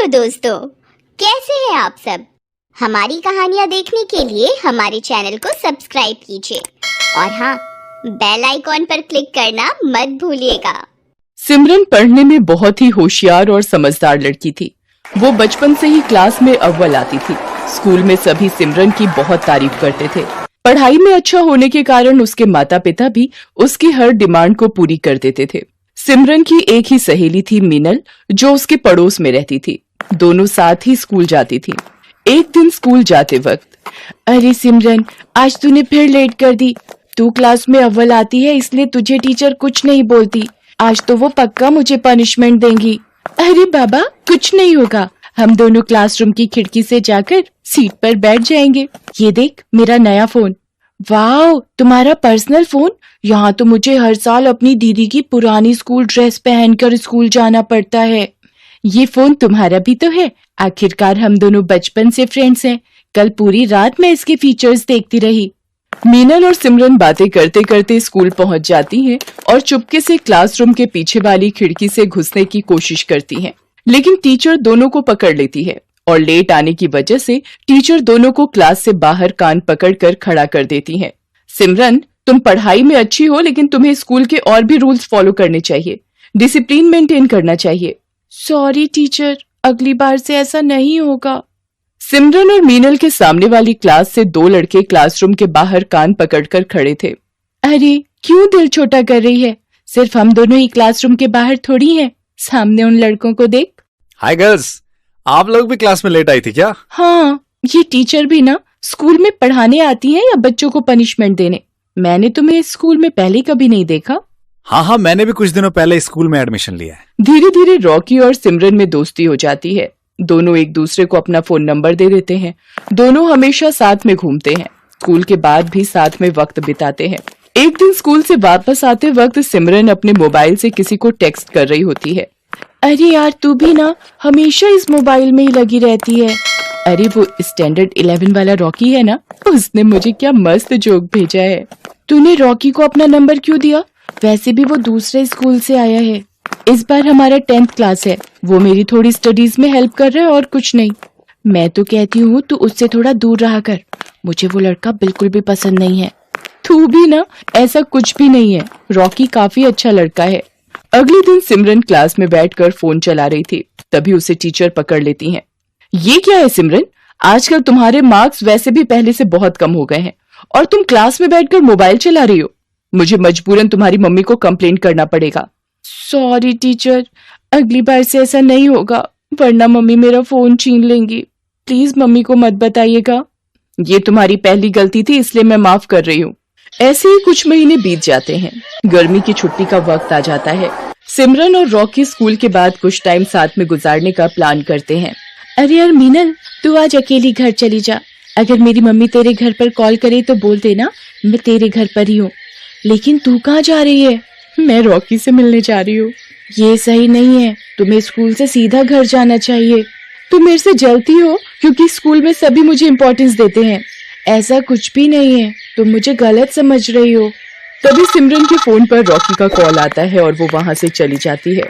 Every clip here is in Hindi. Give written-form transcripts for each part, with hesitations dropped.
हेलो दोस्तों, कैसे हैं आप सब। हमारी कहानियां देखने के लिए हमारे चैनल को सब्सक्राइब कीजिए और हाँ, बेल आइकॉन पर क्लिक करना मत भूलिएगा। सिमरन पढ़ने में बहुत ही होशियार और समझदार लड़की थी। वो बचपन से ही क्लास में अव्वल आती थी। स्कूल में सभी सिमरन की बहुत तारीफ करते थे। पढ़ाई में अच्छा होने के कारण उसके माता पिता भी उसकी हर डिमांड को पूरी कर देते थे। सिमरन की एक ही सहेली थी मीनल, जो उसके पड़ोस में रहती थी। दोनों साथ ही स्कूल जाती थी। एक दिन स्कूल जाते वक्त, अरे सिमरन, आज तूने फिर लेट कर दी। तू क्लास में अव्वल आती है, इसलिए तुझे टीचर कुछ नहीं बोलती। आज तो वो पक्का मुझे पनिशमेंट देंगी। अरे बाबा, कुछ नहीं होगा। हम दोनों क्लासरूम की खिड़की से जाकर सीट पर बैठ जाएंगे। ये देख, मेरा नया फोन। वाह, तुम्हारा पर्सनल फोन। यहाँ तो मुझे हर साल अपनी दीदी की पुरानी स्कूल ड्रेस पहनकर स्कूल जाना पड़ता है। ये फोन तुम्हारा भी तो है। आखिरकार हम दोनों बचपन से फ्रेंड्स हैं। कल पूरी रात मैं इसके फीचर्स देखती रही। मीनल और सिमरन बातें करते करते स्कूल पहुंच जाती हैं और चुपके से क्लासरूम के पीछे वाली खिड़की से घुसने की कोशिश करती हैं, लेकिन टीचर दोनों को पकड़ लेती है और लेट आने की वजह से टीचर दोनों को क्लास से बाहर कान पकड़कर खड़ा कर देती हैं। सिमरन, तुम पढ़ाई में अच्छी हो, लेकिन तुम्हें स्कूल के और भी रूल्स फॉलो करने चाहिए। डिसिप्लिन मेंटेन करना चाहिए। सॉरी टीचर, अगली बार से ऐसा नहीं होगा। सिमरन और मीनल के सामने वाली क्लास से दो लड़के क्लासरूम के बाहर कान पकड़कर खड़े थे। अरे क्यों दिल छोटा कर रही है? सिर्फ हम दोनों ही क्लासरूम के बाहर थोड़ी हैं। सामने उन लड़कों को देख। हाय गर्ल्स, आप लोग भी क्लास में लेट आई थी क्या? हाँ, ये टीचर भी ना स्कूल में पढ़ाने आती हैं या बच्चों को पनिशमेंट देने? मैंने तुम्हें स्कूल में पहले कभी नहीं देखा। हाँ, मैंने भी कुछ दिनों पहले स्कूल में एडमिशन लिया है। धीरे धीरे रॉकी और सिमरन में दोस्ती हो जाती है। दोनों एक दूसरे को अपना फोन नंबर दे देते हैं। दोनों हमेशा साथ में घूमते हैं। स्कूल के बाद भी साथ में वक्त बिताते हैं। एक दिन स्कूल से वापस आते वक्त सिमरन अपने मोबाइल से किसी को टेक्स्ट कर रही होती है। अरे यार, तू भी ना हमेशा इस मोबाइल में ही लगी रहती है। अरे वो स्टैंडर्ड 11 वाला रॉकी है ना, उसने मुझे क्या मस्त जोक भेजा है। तूने रॉकी को अपना नंबर क्यों दिया? वैसे भी वो दूसरे स्कूल से आया है। इस बार हमारा 10th क्लास है। वो मेरी थोड़ी स्टडीज में हेल्प कर रहा है और कुछ नहीं। मैं तो कहती हूँ तू उससे थोड़ा दूर रहा कर। मुझे वो लड़का बिल्कुल भी पसंद नहीं है। तू भी ना, ऐसा कुछ भी नहीं है। रॉकी काफी अच्छा लड़का है। अगले दिन सिमरन क्लास में बैठकर फोन चला रही थी, तभी उसे टीचर पकड़ लेती हैं। ये क्या है सिमरन? आजकल तुम्हारे मार्क्स वैसे भी पहले से बहुत कम हो गए हैं और तुम क्लास में बैठकर मोबाइल चला रही हो। मुझे मजबूरन तुम्हारी मम्मी को कंप्लेंट करना पड़ेगा। सॉरी टीचर, अगली बार से ऐसा नहीं होगा, वरना मम्मी मेरा फोन छीन लेंगी। प्लीज मम्मी को मत बताइएगा। ये तुम्हारी पहली गलती थी, इसलिए मैं माफ कर रही हूँ। ऐसे ही कुछ महीने बीत जाते हैं। गर्मी की छुट्टी का वक्त आ जाता है। सिमरन और रॉकी स्कूल के बाद कुछ टाइम साथ में गुजारने का प्लान करते हैं। अरे यार मीनल, तू आज अकेली घर चली जा। अगर मेरी मम्मी तेरे घर पर कॉल करे तो बोल देना मैं तेरे घर पर ही हूँ। लेकिन तू कहाँ जा रही है? मैं रॉकी से मिलने जा रही हूँ। ये सही नहीं है, तुम्हें स्कूल से सीधा घर जाना चाहिए। तुम मेरे से जलती हो क्योंकि स्कूल में सभी मुझे इम्पोर्टेंस देते हैं। ऐसा कुछ भी नहीं है, तुम मुझे गलत समझ रही हो। तभी सिमरन के फोन पर रॉकी का कॉल आता है और वो वहाँ से चली जाती है।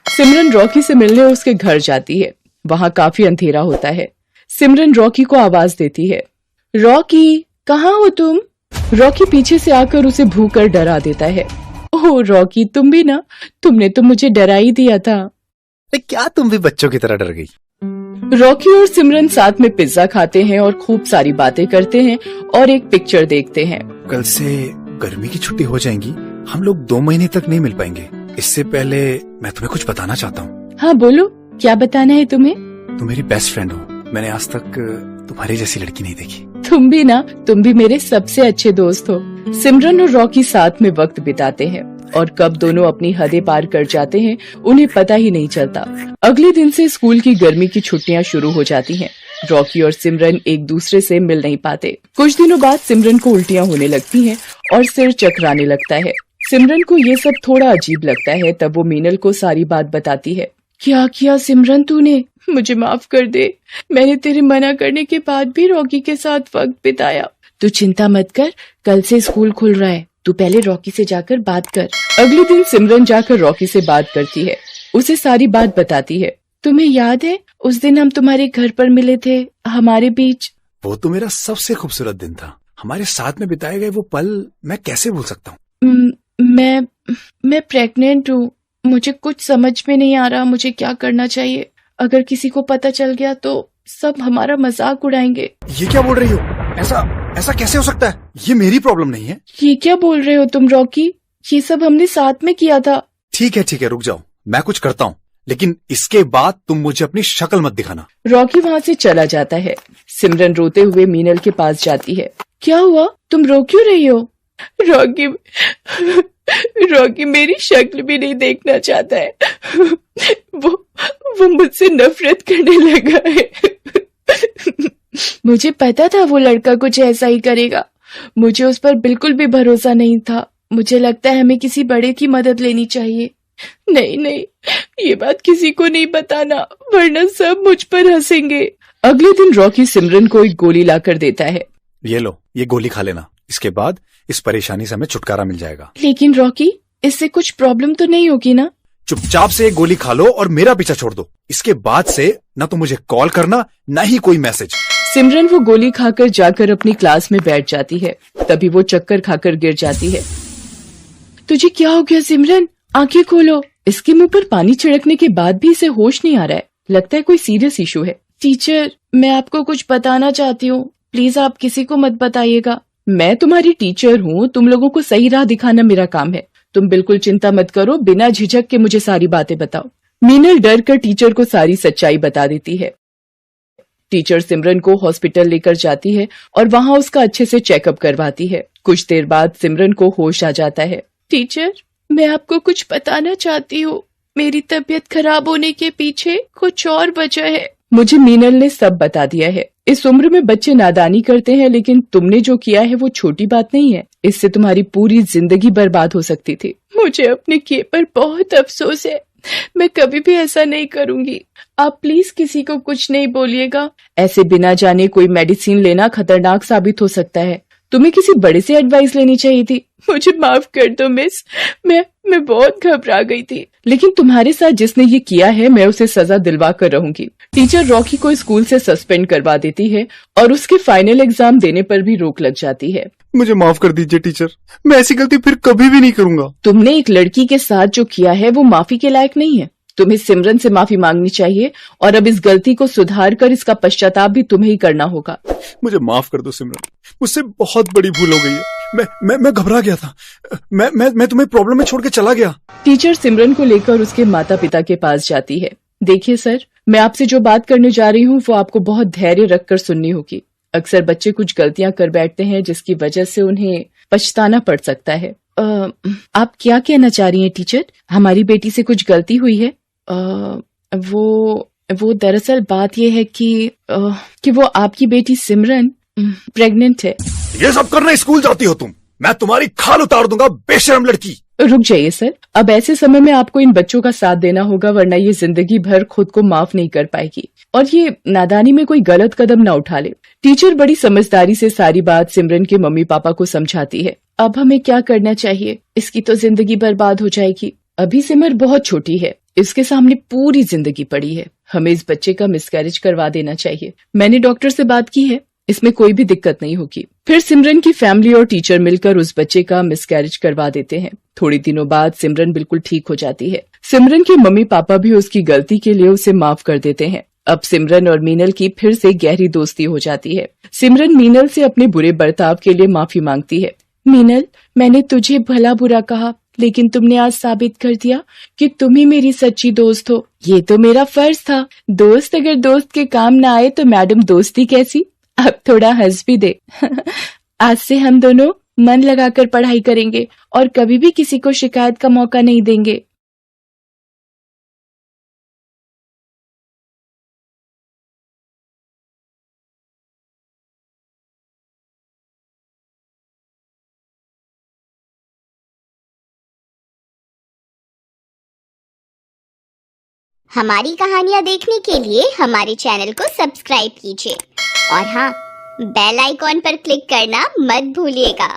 सिमरन रॉकी से मिलने उसके घर जाती है। वहाँ काफी अंधेरा होता है। सिमरन रॉकी को आवाज देती है, रॉकी कहाँ हो तुम? रॉकी पीछे से आकर उसे भूख कर डरा देता है। ओह रॉकी, तुम भी ना, तुमने तो मुझे डरा ही दिया था। क्या तुम भी बच्चों की तरह डर गई? रॉकी और सिमरन साथ में पिज्जा खाते हैं और खूब सारी बातें करते हैं और एक पिक्चर देखते हैं। कल से गर्मी की छुट्टी हो जाएंगी। हम लोग 2 महीने तक नहीं मिल पाएंगे। इससे पहले मैं तुम्हें कुछ बताना चाहता हूँ। हाँ बोलो, क्या बताना है तुम्हें? तुम मेरी बेस्ट फ्रेंड हो। मैंने आज तक तुम्हारी जैसी लड़की नहीं देखी। तुम भी ना, तुम भी मेरे सबसे अच्छे दोस्त हो। सिमरन और रॉकी साथ में वक्त बिताते हैं और कब दोनों अपनी हदें पार कर जाते हैं उन्हें पता ही नहीं चलता। अगले दिन से स्कूल की गर्मी की छुट्टियां शुरू हो जाती हैं। रॉकी और सिमरन एक दूसरे से मिल नहीं पाते। कुछ दिनों बाद सिमरन को उल्टियां होने लगती हैं और सिर चकराने लगता है। सिमरन को ये सब थोड़ा अजीब लगता है। तब वो मीनल को सारी बात बताती है। क्या किया सिमरन तूने? मुझे माफ कर दे। मैंने तेरे मना करने के बाद भी रॉकी के साथ वक्त बिताया। तू चिंता मत कर, कल से स्कूल खुल रहा है। तू पहले रॉकी से जाकर बात कर। अगले दिन सिमरन जाकर रॉकी से बात करती है, उसे सारी बात बताती है। तुम्हें याद है उस दिन हम तुम्हारे घर पर मिले थे, हमारे बीच? वो तो मेरा सबसे खूबसूरत दिन था। हमारे साथ में बिताए गए वो पल मैं कैसे भूल सकता हूँ। मैं प्रेग्नेंट हूँ। मुझे कुछ समझ में नहीं आ रहा मुझे क्या करना चाहिए। अगर किसी को पता चल गया तो सब हमारा मजाक उड़ाएंगे। ये क्या बोल रही हो? ऐसा कैसे हो सकता है? ये मेरी प्रॉब्लम नहीं है। ये क्या बोल रहे हो तुम रॉकी? ये सब हमने साथ में किया था। ठीक है, रुक जाओ, मैं कुछ करता हूँ, लेकिन इसके बाद तुम मुझे अपनी शक्ल मत दिखाना। रॉकी वहाँ से चला जाता है। सिमरन रोते हुए मीनल के पास जाती है। क्या हुआ? तुम रो क्यों रही हो? रॉकी मेरी शक्ल भी नहीं देखना चाहता है। वो मुझसे नफरत करने लगा है। मुझे पता था वो लड़का कुछ ऐसा ही करेगा। मुझे उस पर बिल्कुल भी भरोसा नहीं था। मुझे लगता है हमें किसी बड़े की मदद लेनी चाहिए। नहीं, ये बात किसी को नहीं बताना, वरना सब मुझ पर हंसेंगे। अगले दिन रॉकी सिमरन को एक गोली लाकर देता है। ये लो, ये गोली खा लेना, इसके बाद इस परेशानी से हमें छुटकारा मिल जाएगा। लेकिन रॉकी, इससे कुछ प्रॉब्लम तो नहीं होगी ना? चुपचाप से एक गोली खा लो और मेरा पीछा छोड़ दो। इसके बाद से न तो मुझे कॉल करना, न ही कोई मैसेज। सिमरन वो गोली खाकर जाकर अपनी क्लास में बैठ जाती है। तभी वो चक्कर खाकर गिर जाती है। तुझे क्या हो गया सिमरन? आंखें खोलो। इसके मुंह पर पानी छिड़कने के बाद भी इसे होश नहीं आ रहा है। लगता है कोई सीरियस इशू है। टीचर, मैं आपको कुछ बताना चाहती हूँ, प्लीज आप किसी को मत बताइएगा। मैं तुम्हारी टीचर हूँ, तुम लोगों को सही राह दिखाना मेरा काम है। तुम बिल्कुल चिंता मत करो, बिना झिझक के मुझे सारी बातें बताओ। मीनल डर कर टीचर को सारी सच्चाई बता देती है। टीचर सिमरन को हॉस्पिटल लेकर जाती है और वहाँ उसका अच्छे से चेकअप करवाती है। कुछ देर बाद सिमरन को होश आ जाता है। टीचर, मैं आपको कुछ बताना चाहती हूँ। मेरी तबीयत खराब होने के पीछे कुछ और वजह है। मुझे मीनल ने सब बता दिया है। इस उम्र में बच्चे नादानी करते हैं, लेकिन तुमने जो किया है वो छोटी बात नहीं है। इससे तुम्हारी पूरी जिंदगी बर्बाद हो सकती थी। मुझे अपने किए पर बहुत अफसोस है। मैं कभी भी ऐसा नहीं करूंगी। आप प्लीज किसी को कुछ नहीं बोलिएगा। ऐसे बिना जाने कोई मेडिसिन लेना खतरनाक साबित हो सकता है। तुम्हें किसी बड़े से एडवाइस लेनी चाहिए थी। मुझे माफ कर दो मिस, मैं बहुत घबरा गई थी। लेकिन तुम्हारे साथ जिसने ये किया है, मैं उसे सजा दिलवा कर रहूंगी। टीचर रॉकी को स्कूल से सस्पेंड करवा देती है और उसके फाइनल एग्जाम देने पर भी रोक लग जाती है। मुझे माफ कर दीजिए टीचर, मैं ऐसी गलती फिर कभी भी नहीं करूंगा। तुमने एक लड़की के साथ जो किया है वो माफी के लायक नहीं है। तुम्हें सिमरन से माफी मांगनी चाहिए और अब इस गलती को सुधार कर इसका पश्चाताप भी तुम्हें ही करना होगा। मुझे माफ कर दो सिमरन, मुझसे बहुत बड़ी भूल हो गई है। मैं घबरा गया था। मैं तुम्हें प्रॉब्लम में छोड़ के चला गया। टीचर सिमरन को लेकर उसके माता पिता के पास जाती है। देखिए सर, मैं आपसे जो बात करने जा रही हूँ वो आपको बहुत धैर्य रखकर सुननी होगी। अक्सर बच्चे कुछ गलतियां कर बैठते हैं जिसकी वजह से उन्हें पछताना पड़ सकता है। आप क्या कहना चाह रही हैं टीचर? हमारी बेटी से कुछ गलती हुई है? वो दरअसल बात ये है कि वो आपकी बेटी सिमरन प्रेग्नेंट है। ये सब करने स्कूल जाती हो तुम? मैं तुम्हारी खाल उतार दूंगा, बेशरम लड़की। रुक जाइए सर, अब ऐसे समय में आपको इन बच्चों का साथ देना होगा, वरना ये जिंदगी भर खुद को माफ नहीं कर पाएगी और ये नादानी में कोई गलत कदम ना उठा ले। टीचर बड़ी समझदारी से सारी बात सिमरन के मम्मी पापा को समझाती है। अब हमें क्या करना चाहिए? इसकी तो जिंदगी बर्बाद हो जाएगी। अभी सिमर बहुत छोटी है, इसके सामने पूरी जिंदगी पड़ी है। हमें इस बच्चे का मिसकैरेज करवा देना चाहिए। मैंने डॉक्टर से बात की है, इसमें कोई भी दिक्कत नहीं होगी। फिर सिमरन की फैमिली और टीचर मिलकर उस बच्चे का मिसकैरेज करवा देते हैं। थोड़ी दिनों बाद सिमरन बिल्कुल ठीक हो जाती है। सिमरन के मम्मी पापा भी उसकी गलती के लिए उसे माफ कर देते हैं। अब सिमरन और मीनल की फिर से गहरी दोस्ती हो जाती है। सिमरन मीनल से अपने बुरे बर्ताव के लिए माफी मांगती है। मीनल, मैंने तुझे भला बुरा कहा, लेकिन तुमने आज साबित कर दिया कि तुम ही मेरी सच्ची दोस्त हो। ये तो मेरा फर्ज था। दोस्त अगर दोस्त के काम ना आए तो मैडम दोस्ती कैसी? अब थोड़ा हंस भी दे। आज से हम दोनों मन लगाकर पढ़ाई करेंगे और कभी भी किसी को शिकायत का मौका नहीं देंगे। हमारी कहानियाँ देखने के लिए हमारे चैनल को सब्सक्राइब कीजिए और हाँ, बेल आइकॉन पर क्लिक करना मत भूलिएगा।